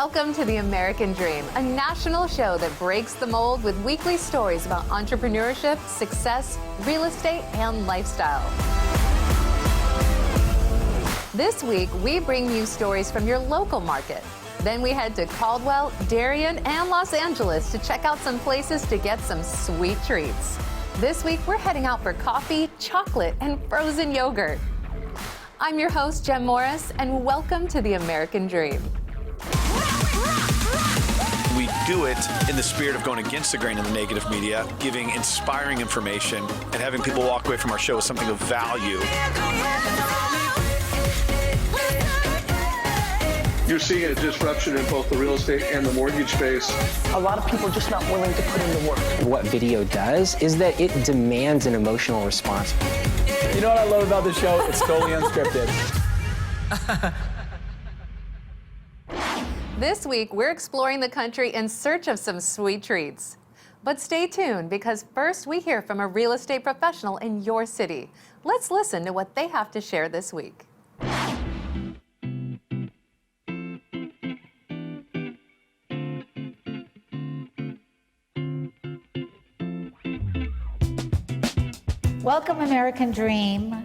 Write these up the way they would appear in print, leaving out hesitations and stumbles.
Welcome to The American Dream, a national show that breaks the mold with weekly stories about entrepreneurship, success, real estate, and lifestyle. This week, we bring you stories from your local market. Then we head to Caldwell, Darien, and Los Angeles to check out some places to get some sweet treats. This week, we're heading out for coffee, chocolate, and frozen yogurt. I'm your host, Jem Morris, and welcome to The American Dream. We do it in the spirit of going against the grain in the negative media, giving inspiring information, and having people walk away from our show with something of value. You're seeing a disruption in both the real estate and the mortgage space. A lot of people are just not willing to put in the work. What video does is that it demands an emotional response. You know what I love about the show? It's totally unscripted. This week, we're exploring the country in search of some sweet treats. But stay tuned, because first we hear from a real estate professional in your city. Let's listen to what they have to share this week. Welcome, American Dream.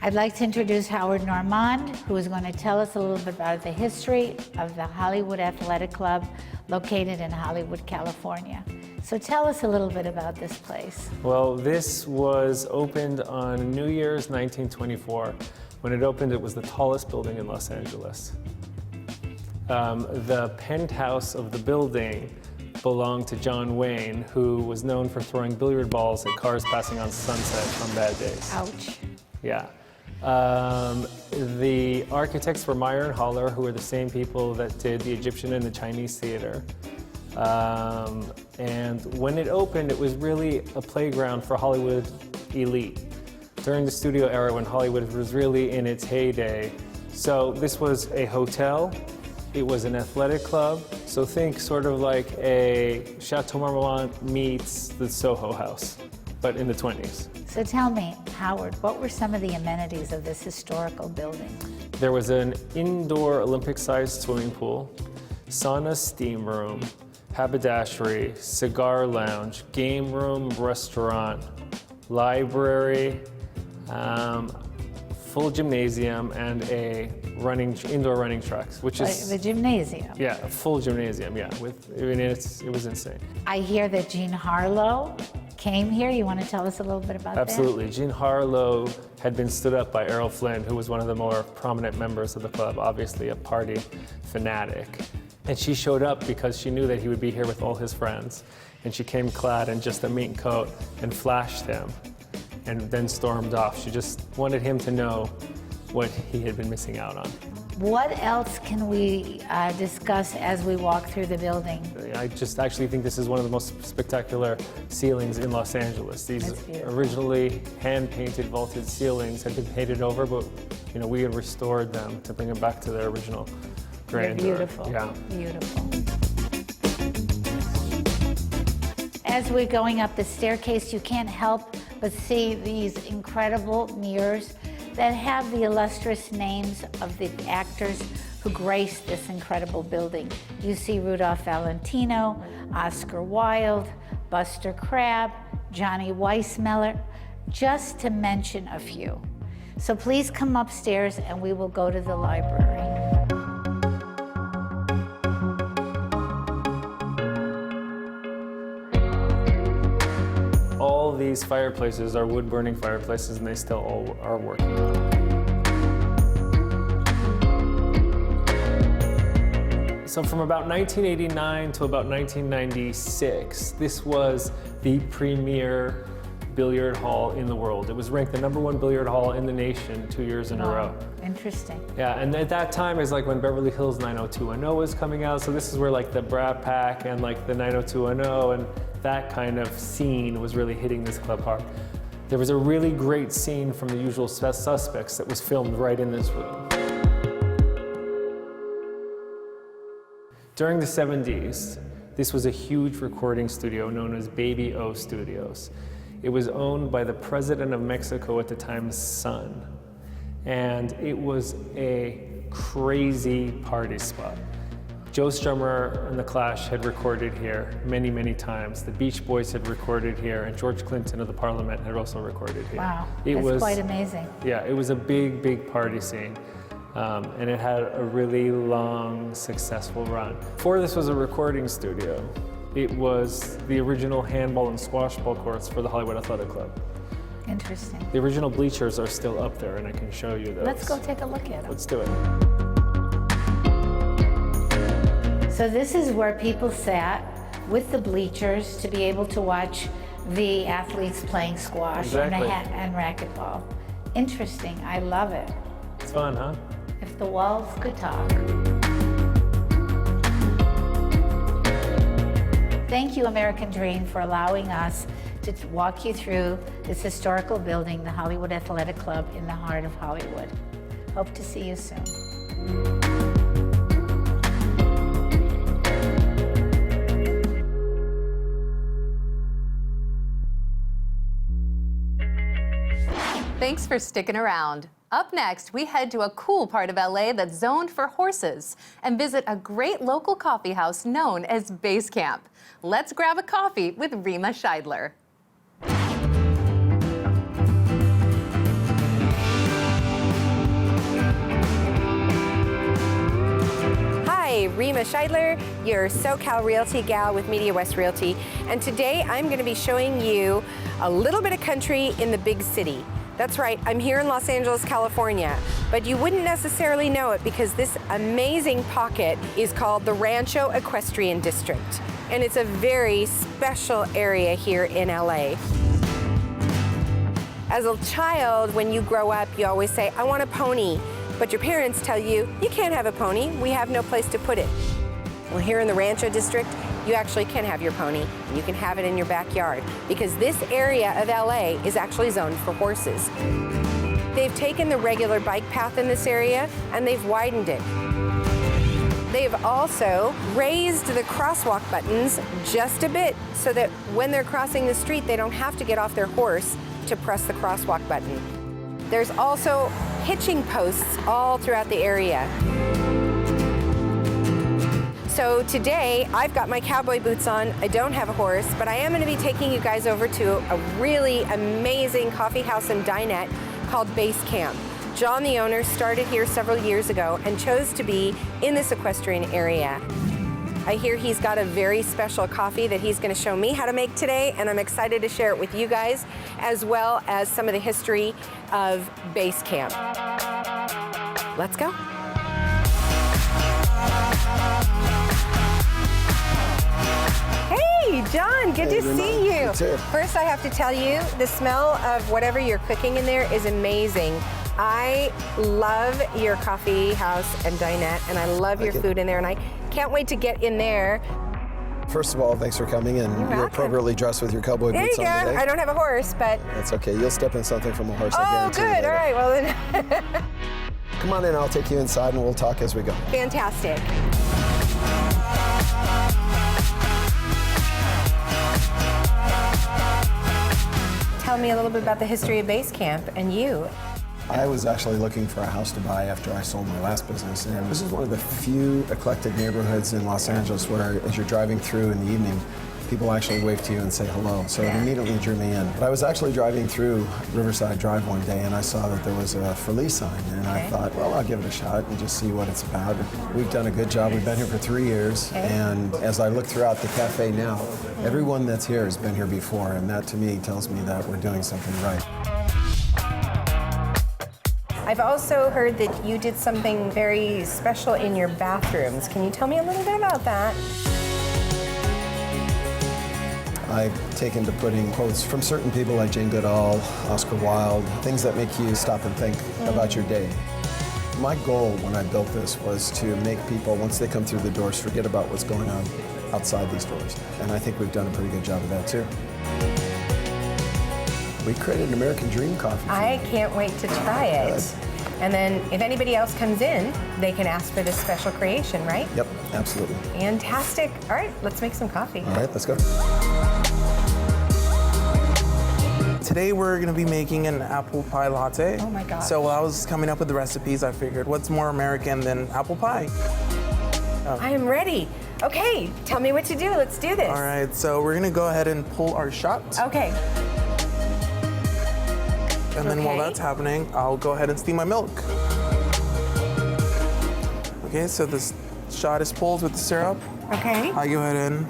I'd like to introduce Howard Nourmand, who is going to tell us a little bit about the history of the Hollywood Athletic Club located in Hollywood, California. So tell us a little bit about this place. Well, this was opened on New Year's 1924. When it opened, it was the tallest building in Los Angeles. The penthouse of the building belonged to John Wayne, who was known for throwing billiard balls at cars passing on Sunset on bad days. Ouch. Yeah. The architects were Myra and Haller, who were the same people that did the Egyptian and the Chinese theater. And when it opened, it was really a playground for Hollywood elite during the studio era when Hollywood was really in its heyday. So this was a hotel. It was an athletic club, so think sort of like a Chateau Marmont meets the Soho House, but in the 20s. So tell me, Howard, what were some of the amenities of this historical building? There was an indoor Olympic-sized swimming pool, sauna steam room, haberdashery, cigar lounge, game room, restaurant, library, full gymnasium, and a indoor running tracks, which is the gymnasium. Yeah, a full gymnasium. Yeah, it was insane. I hear that Jean Harlow came here. You want to tell us a little bit about Absolutely. Jean Harlow had been stood up by Errol Flynn, who was one of the more prominent members of the club, obviously a party fanatic. And she showed up because she knew that he would be here with all his friends. And she came clad in just a mink coat and flashed him, and then stormed off. She just wanted him to know what he had been missing out on. What else can we discuss as we walk through the building? I just actually think this is one of the most spectacular ceilings in Los Angeles. These originally hand-painted vaulted ceilings had been painted over, but we had restored them to bring them back to their original grandeur. They're beautiful. Yeah. Beautiful. As we're going up the staircase, you can't help but see these incredible mirrors that have the illustrious names of the actors who grace this incredible building. You see Rudolph Valentino, Oscar Wilde, Buster Crabbe, Johnny Weissmuller, just to mention a few. So please come upstairs and we will go to the library. All these fireplaces are wood-burning fireplaces, and they still all are working. So from about 1989 to about 1996, this was the premier billiard hall in the world. It was ranked the #1 billiard hall in the nation 2 years in a row. Interesting. Yeah, and at that time is like when Beverly Hills 90210 was coming out, so this is where like the Brat Pack and like the 90210 and that kind of scene was really hitting this club hard. There was a really great scene from The Usual Suspects that was filmed right in this room. During the 70s, this was a huge recording studio known as Baby O Studios. It was owned by the president of Mexico at the time's son. And it was a crazy party spot. Joe Strummer and the Clash had recorded here many, many times. The Beach Boys had recorded here, and George Clinton of the Parliament had also recorded here. Wow, that's quite amazing. Yeah, it was a big, big party scene. And it had a really long, successful run. Before this was a recording studio, it was the original handball and squash ball courts for the Hollywood Athletic Club. Interesting. The original bleachers are still up there, and I can show you those. Let's go take a look at them. Let's do it. So this is where people sat with the bleachers to be able to watch the athletes playing squash Exactly. and racquetball. Interesting, I love it. It's fun, huh? If the walls could talk. Thank you, American Dream, for allowing us to walk you through this historical building, the Hollywood Athletic Club in the heart of Hollywood. Hope to see you soon. Thanks for sticking around. Up next, we head to a cool part of LA that's zoned for horses and visit a great local coffee house known as Base Camp. Let's grab a coffee with Rima Scheidler. Hi, Rima Scheidler, your SoCal Realty gal with Media West Realty, and today I'm going to be showing you a little bit of country in the big city. That's right, I'm here in Los Angeles, California, but you wouldn't necessarily know it because this amazing pocket is called the Rancho Equestrian District, and it's a very special area here in LA. As a child, when you grow up, you always say, I want a pony, but your parents tell you, you can't have a pony, we have no place to put it. Well, here in the Rancho District, you actually can have your pony, and you can have it in your backyard, because this area of LA is actually zoned for horses. They've taken the regular bike path in this area, and they've widened it. They've also raised the crosswalk buttons just a bit, so that when they're crossing the street, they don't have to get off their horse to press the crosswalk button. There's also hitching posts all throughout the area. So today, I've got my cowboy boots on. I don't have a horse, but I am going to be taking you guys over to a really amazing coffee house and dinette called Base Camp. John, the owner, started here several years ago and chose to be in this equestrian area. I hear he's got a very special coffee that he's going to show me how to make today, and I'm excited to share it with you guys, as well as some of the history of Base Camp. Let's go. Hey, John, good to see you. You too. First, I have to tell you, the smell of whatever you're cooking in there is amazing. I love your coffee house and dinette, and I love your food in there, and I can't wait to get in there. First of all, thanks for coming, and you're appropriately dressed with your cowboy boots on today. I don't have a horse, but... That's okay. You'll step in something from a horse, I Oh, guarantee good. you. All right, well then. Come on in, I'll take you inside, and we'll talk as we go. Fantastic. Tell me a little bit about the history of Base Camp and you. I was actually looking for a house to buy after I sold my last business, and this is one of the few eclectic neighborhoods in Los Angeles where, as you're driving through in the evening, people actually wave to you and say hello, so it immediately drew me in. But I was actually driving through Riverside Drive one day, and I saw that there was a for lease sign, and I thought, well, I'll give it a shot and just see what it's about. We've done a good job. We've been here for 3 years, and as I look throughout the cafe now, everyone that's here has been here before, and that to me tells me that we're doing something right. I've also heard that you did something very special in your bathrooms. Can you tell me a little bit about that? I've taken to putting quotes from certain people like Jane Goodall, Oscar Wilde, things that make you stop and think about your day. My goal when I built this was to make people, once they come through the doors, forget about what's going on outside these doors. And I think we've done a pretty good job of that too. We created an American Dream coffee. I can't wait to try it. And then if anybody else comes in, they can ask for this special creation, right? Yep, absolutely. Fantastic. All right, let's make some coffee. All right, let's go. Today we're going to be making an apple pie latte. Oh my God. So while I was coming up with the recipes, I figured what's more American than apple pie? I am ready. Okay, tell me what to do. Let's do this. All right, so we're gonna go ahead and pull our shot. Okay. And then while that's happening, I'll go ahead and steam my milk. Okay, so this shot is pulled with the syrup. Okay. I go ahead and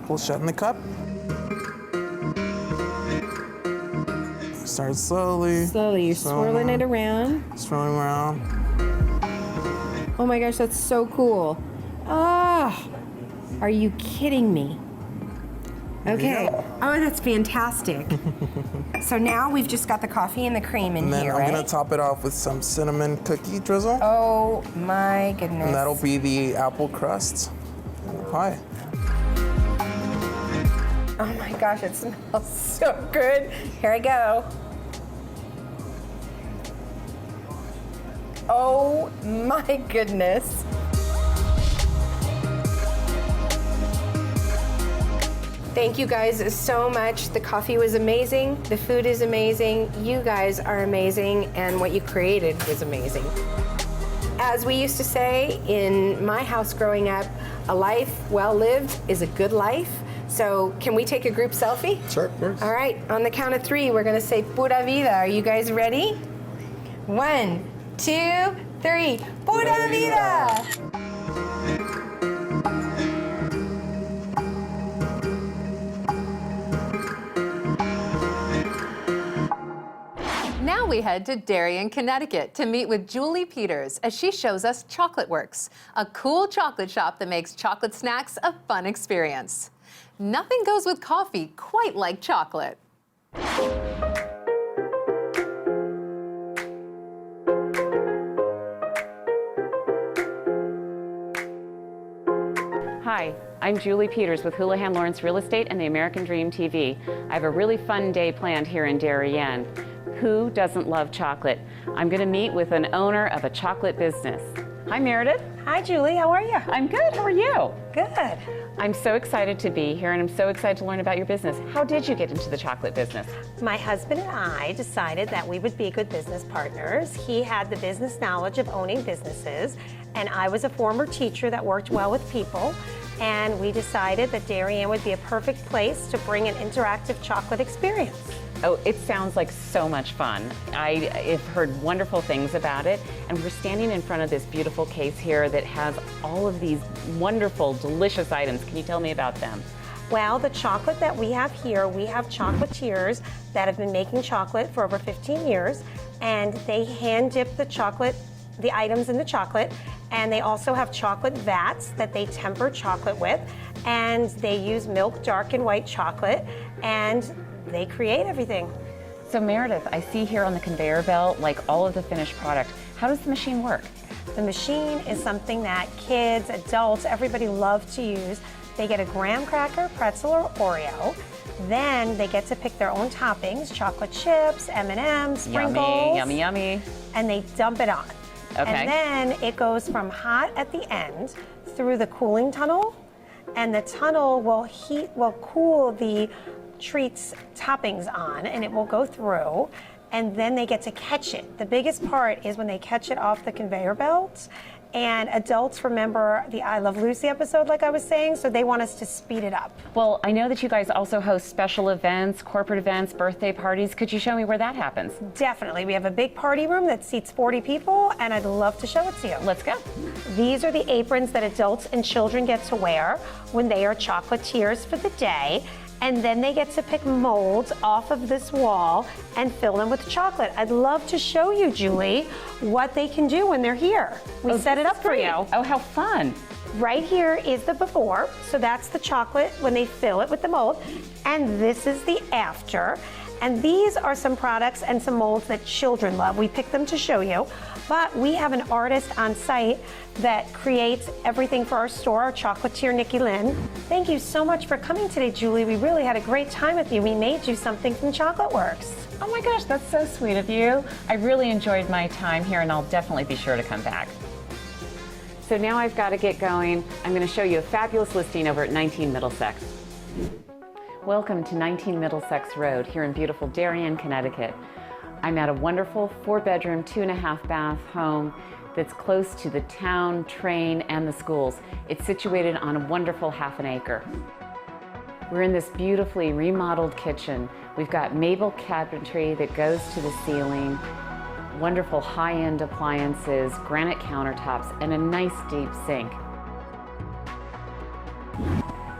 pull shut in the cup. Start slowly. Slowly, you're swirling it around. Swirling around. Oh my gosh, that's so cool. Ah, are you kidding me? Okay. Oh, that's fantastic. So now we've just got the coffee and the cream in And then here, I'm right? gonna top it off with some cinnamon cookie drizzle. Oh my goodness. And that'll be the apple crust in the pie. Oh my gosh, it smells so good. Here I go. Oh my goodness. Thank you guys so much. The coffee was amazing. The food is amazing. You guys are amazing. And what you created was amazing. As we used to say in my house growing up, a life well lived is a good life. So can we take a group selfie? Sure, of course. All right, on the count of 3, we're gonna say pura vida. Are you guys ready? 1, 2, 3. Pura vida! Now we head to Darien, Connecticut to meet with Julie Peters as she shows us Chocolate Works, a cool chocolate shop that makes chocolate snacks a fun experience. Nothing goes with coffee quite like chocolate. Hi, I'm Julie Peters with Houlihan Lawrence Real Estate and the American Dream TV. I have a really fun day planned here in Darien. Who doesn't love chocolate? I'm going to meet with an owner of a chocolate business. Hi, Meredith. Hi, Julie. How are you? I'm good. How are you? Good. I'm so excited to be here, and I'm so excited to learn about your business. How did you get into the chocolate business? My husband and I decided that we would be good business partners. He had the business knowledge of owning businesses, and I was a former teacher that worked well with people. And we decided that Darien would be a perfect place to bring an interactive chocolate experience. Oh, it sounds like so much fun. I've heard wonderful things about it, and we're standing in front of this beautiful case here that has all of these wonderful, delicious items. Can you tell me about them? Well, the chocolate that we have here, we have chocolatiers that have been making chocolate for over 15 years, and they hand dip the chocolate, the items in the chocolate, and they also have chocolate vats that they temper chocolate with, and they use milk, dark and white chocolate, and they create everything. So Meredith, I see here on the conveyor belt, like all of the finished product. How does the machine work? The machine is something that kids, adults, everybody love to use. They get a graham cracker, pretzel, or Oreo. Then they get to pick their own toppings, chocolate chips, M&Ms, sprinkles. Yummy, yummy, yummy. And they dump it on. Okay. And then it goes from hot at the end through the cooling tunnel, and the tunnel will cool the treats toppings on, and it will go through, and then they get to catch it. The biggest part is when they catch it off the conveyor belt, and adults remember the I Love Lucy episode, like I was saying, so they want us to speed it up. Well, I know that you guys also host special events, corporate events, birthday parties. Could you show me where that happens? Definitely. We have a big party room that seats 40 people, and I'd love to show it to you. Let's go. These are the aprons that adults and children get to wear when they are chocolatiers for the day. And then they get to pick molds off of this wall and fill them with chocolate. I'd love to show you, Julie, what they can do when they're here. We set it up for you. Oh, how fun. Right here is the before, so that's the chocolate when they fill it with the mold. And this is the after. And these are some products and some molds that children love. We picked them to show you, but we have an artist on site that creates everything for our store, our chocolatier, Nikki Lynn. Thank you so much for coming today, Julie. We really had a great time with you. We made you something from Chocolate Works. Oh my gosh, that's so sweet of you. I really enjoyed my time here, and I'll definitely be sure to come back. So now I've got to get going. I'm going to show you a fabulous listing over at 19 Middlesex. Welcome to 19 Middlesex Road here in beautiful Darien, Connecticut. I'm at a wonderful 4-bedroom, 2.5 bath home that's close to the town, train, and the schools. It's situated on a wonderful 1/2 acre. We're in this beautifully remodeled kitchen. We've got maple cabinetry that goes to the ceiling, wonderful high-end appliances, granite countertops, and a nice deep sink.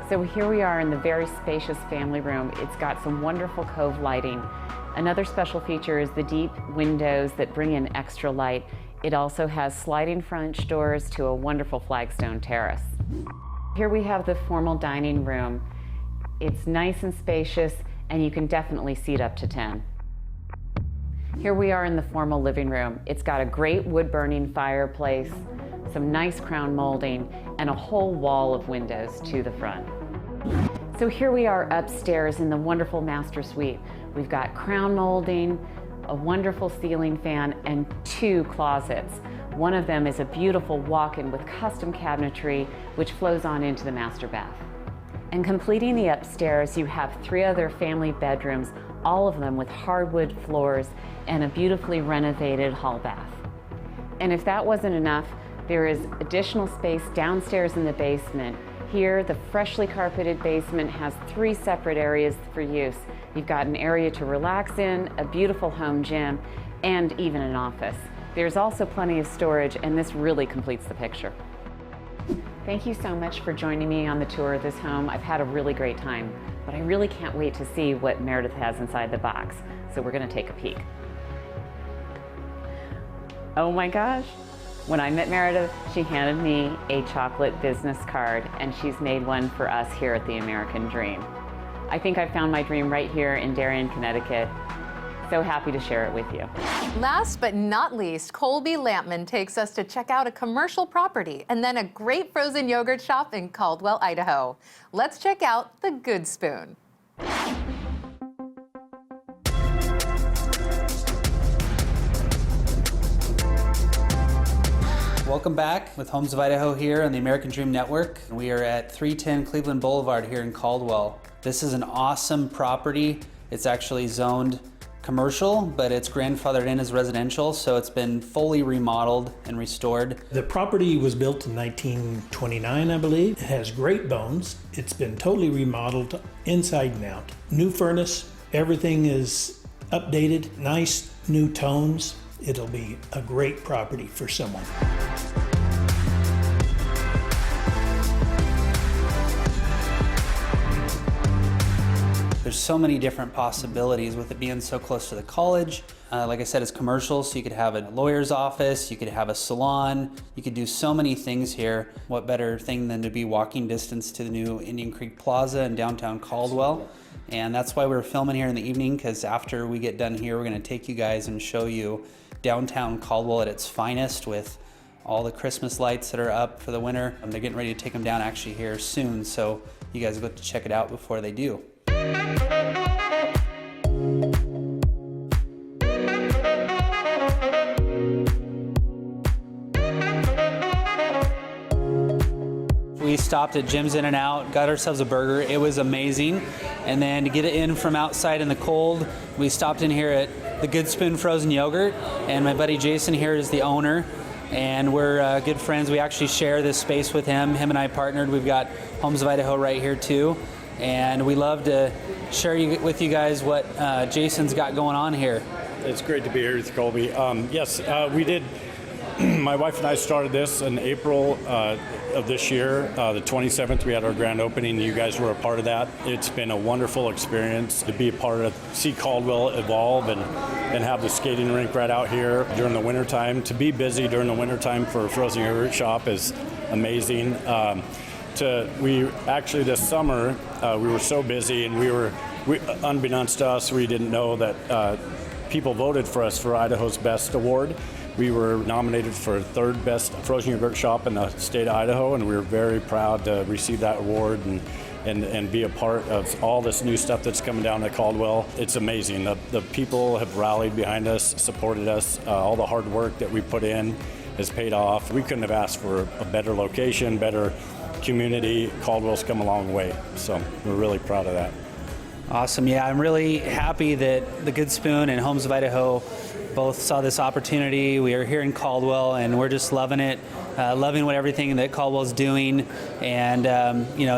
So here we are in the very spacious family room. It's got some wonderful cove lighting. Another special feature is the deep windows that bring in extra light. It also has sliding French doors to a wonderful flagstone terrace. Here we have the formal dining room. It's nice and spacious, and you can definitely seat up to 10. Here we are in the formal living room. It's got a great wood-burning fireplace, some nice crown molding, and a whole wall of windows to the front. So here we are upstairs in the wonderful master suite. We've got crown molding, a wonderful ceiling fan, and 2 closets. One of them is a beautiful walk-in with custom cabinetry, which flows on into the master bath. And completing the upstairs, you have 3 other family bedrooms, all of them with hardwood floors and a beautifully renovated hall bath. And if that wasn't enough, there is additional space downstairs in the basement. Here, the freshly carpeted basement has 3 separate areas for use. You've got an area to relax in, a beautiful home gym, and even an office. There's also plenty of storage, and this really completes the picture. Thank you so much for joining me on the tour of this home. I've had a really great time, but I really can't wait to see what Meredith has inside the box. So we're gonna take a peek. Oh my gosh. When I met Meredith, she handed me a chocolate business card, and she's made one for us here at the American Dream. I think I found my dream right here in Darien, Connecticut. So happy to share it with you. Last but not least, Colby Lampman takes us to check out a commercial property and then a great frozen yogurt shop in Caldwell, Idaho. Let's check out the Good Spoon. Welcome back with Homes of Idaho here on the American Dream Network. We are at 310 Cleveland Boulevard here in Caldwell. This is an awesome property. It's actually zoned commercial, but it's grandfathered in as residential, so it's been fully remodeled and restored. The property was built in 1929, I believe. It has great bones. It's been totally remodeled inside and out. New furnace, everything is updated, nice new tones. It'll be a great property for someone. There's so many different possibilities with it being so close to the college. Like I said, it's commercial, so you could have a lawyer's office, you could have a salon, you could do so many things here. What better thing than to be walking distance to the new Indian Creek Plaza in downtown Caldwell? And that's why we're filming here in the evening, because after we get done here, we're gonna take you guys and show you downtown Caldwell at its finest with all the Christmas lights that are up for the winter. And they're getting ready to take them down actually here soon, so you guys will get to check it out before they do. We stopped at Jim's In-N-Out, got ourselves a burger. It was amazing. And then to get it in from outside in the cold, we stopped in here at the Good Spoon Frozen Yogurt. And my buddy Jason here is the owner. And we're good friends. We actually share this space with him. Him and I partnered. We've got Homes of Idaho right here too. And we love to share with you guys what Jason's got going on here. It's great to be here with Colby. Yes, we did. My wife and I started this in April of this year. The 27th, we had our grand opening. You guys were a part of that. It's been a wonderful experience to be a part of, see Caldwell evolve and have the skating rink right out here during the wintertime. To be busy during the wintertime for a frozen yogurt shop is amazing. We actually this summer, we were so busy, and unbeknownst to us, we didn't know that people voted for us for Idaho's Best Award. We were nominated for 3rd best frozen yogurt shop in the state of Idaho, and we were very proud to receive that award and be a part of all this new stuff that's coming down to Caldwell. It's amazing. The people have rallied behind us, supported us. All the hard work that we put in has paid off. We couldn't have asked for a better location, better community. Caldwell's come a long way, so we're really proud of that. Awesome. Yeah, I'm really happy that the Good Spoon and Homes of Idaho both saw this opportunity. We are here in Caldwell, and we're just loving it, loving what everything that Caldwell's doing. And,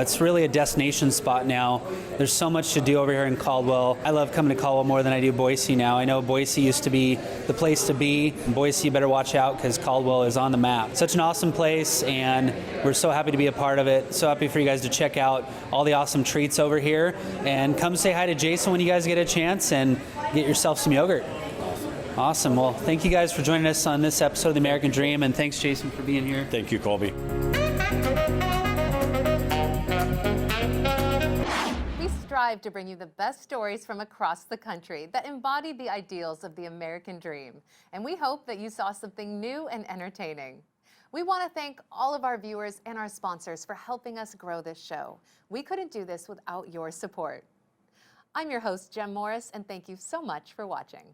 it's really a destination spot now. There's so much to do over here in Caldwell. I love coming to Caldwell more than I do Boise now. I know Boise used to be the place to be. Boise, you better watch out because Caldwell is on the map. Such an awesome place, and we're so happy to be a part of it. So happy for you guys to check out all the awesome treats over here. And come say hi to Jason when you guys get a chance and get yourself some yogurt. Awesome. Well, thank you guys for joining us on this episode of The American Dream, and thanks, Jason, for being here. Thank you, Colby. We strive to bring you the best stories from across the country that embody the ideals of the American dream, and we hope that you saw something new and entertaining. We want to thank all of our viewers and our sponsors for helping us grow this show. We couldn't do this without your support. I'm your host, Jem Morris, and thank you so much for watching.